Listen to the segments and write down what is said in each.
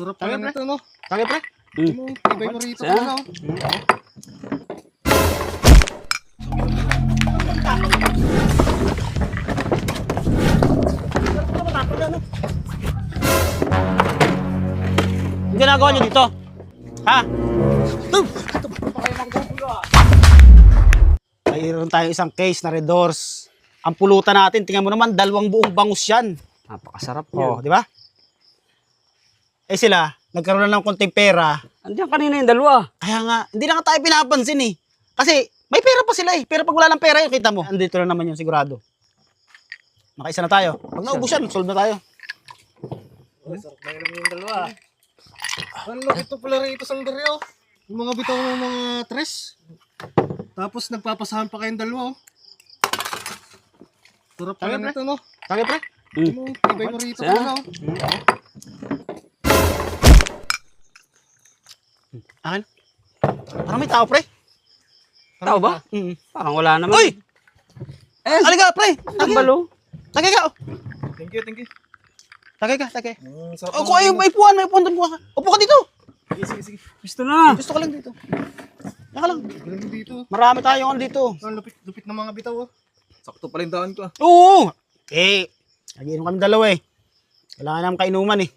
Sarap pala nito, no? Tagay, pre. Ibay mo rito pala, no? Ang ginagawa nyo dito? Ha? Mayroon tayong isang case na Red Doors. Ang pulutan natin, tingnan mo naman, 2 buong bangus yan. Napakasarap Oh, niyan. di ba? Eh sila, nagkaroon na ng konting pera. Andiyan kanina yung dalawa. Kaya nga, hindi na nga tayo pinapansin eh. Kasi may pera pa sila eh. Pero pag wala ng pera yun, kita mo. Andito na naman yung sigurado. Makaisa na tayo. Pag naubos yan, solve na tayo. Sarap na yung dalawa. Ang laki ito pala rito, Sandario. Yung mga bitaw ng mga tres. Tapos nagpapasahan pa kayong dalawa, oh. Sarap pala nito, no? Tagay, pre. Ibay mo rito pala, oh. Akin. Parang may tao, pre. Tao ba? Parang wala naman. Uy! Aliga, pre. Ang balo. Tagay ka. Oh. Thank you, thank you. Tagay ka, tagay. Sarap Oh, kung ayaw, may puwan doon. Upo ka dito. Sige. Gusto na. Gusto ka lang dito. Yaka lang. Galing dito. Marami tayong dito. Ang lupit ng mga bitaw, oh. Sakto pala yung daan ko, ah. Oo. Eh, nagiinom kami dalawa eh. Kailangan namin kainuman eh.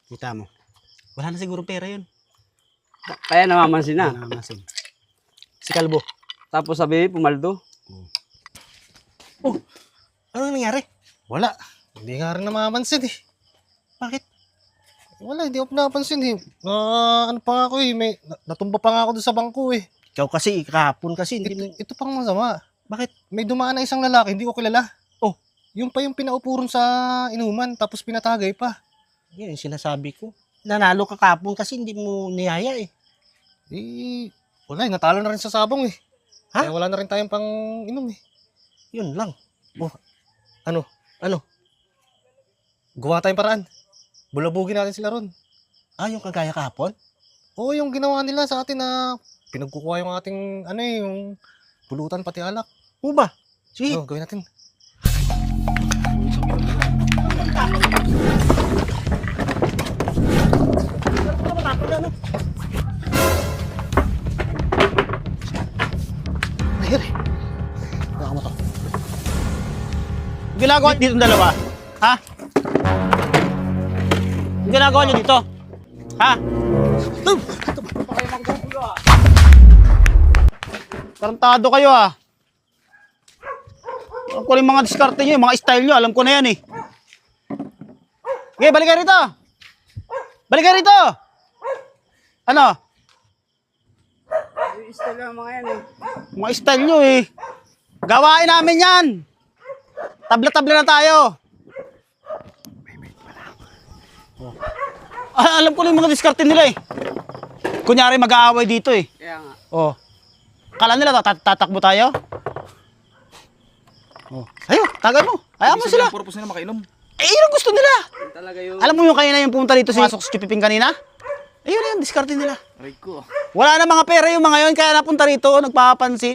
Kita mo. Wala na siguro pera yun. Kaya namamansin na. Wala na masin. Si Kalbo. Tapos sabi, pumaldo. Oh, ano nangyari? Wala. Hindi nga rin namamansin, eh. Bakit? Wala, hindi ako pinapansin, eh. Ano pa nga ako, eh. Natumba pa nga ako doon sa bangko, eh. Ikaw kasi, kahapon kasi. Hindi mo... Ito pang masama. Bakit? May dumaan na isang lalaki, hindi ko kilala. Oh. Yung pa yung pinaupuron sa inuman, tapos pinatagay pa. Yan yung sinasabi ko. Nanalo ka kahapon kasi hindi mo niyaya eh. Eh, wala, natalo na rin sa sabong, eh. Ha? Kaya wala na rin tayong pang inom, eh. Yun lang. Oh, ano? Gawa tayong paraan. Bulabugin natin sila ron. Ah, yung kagaya kahapon? Oo, yung ginawa nila sa atin na pinagkukuha yung ating, yung pulutan pati alak. Oo ba? Sige. Gawin natin. Mahir eh. Baka mo to. Ang ginagawa dito ng dalawa? Ha? Ang ginagawa nyo dito? Ha? Tarantado kayo ah. Alam ko yung mga diskarte nyo, yung mga style nyo, alam ko na yan eh. Okay, balik kayo rito. Balik kayo rito. Ano? Style lang mga yan eh. Mga style nyo eh. Gawain namin yan. Tabla-tabla na tayo. Ah, alam ko na yung mga diskarte nila eh. Kunyari mag-aaway dito eh. Kaya nga. Oh. Kala nila tatakbo tayo? Oh. Ayo, tagay mo. Ayaw mo sila. Purpose nila makainom. Eh, yun ang gusto nila. Yun talaga yung... Alam mo yung kanina yung pumunta dito si Pasok sa Chupiping kanina? Ayun na yung diskarte nila. Aray ko. Wala na mga pera yung mga yun, kaya napunta rito, nagpapansin.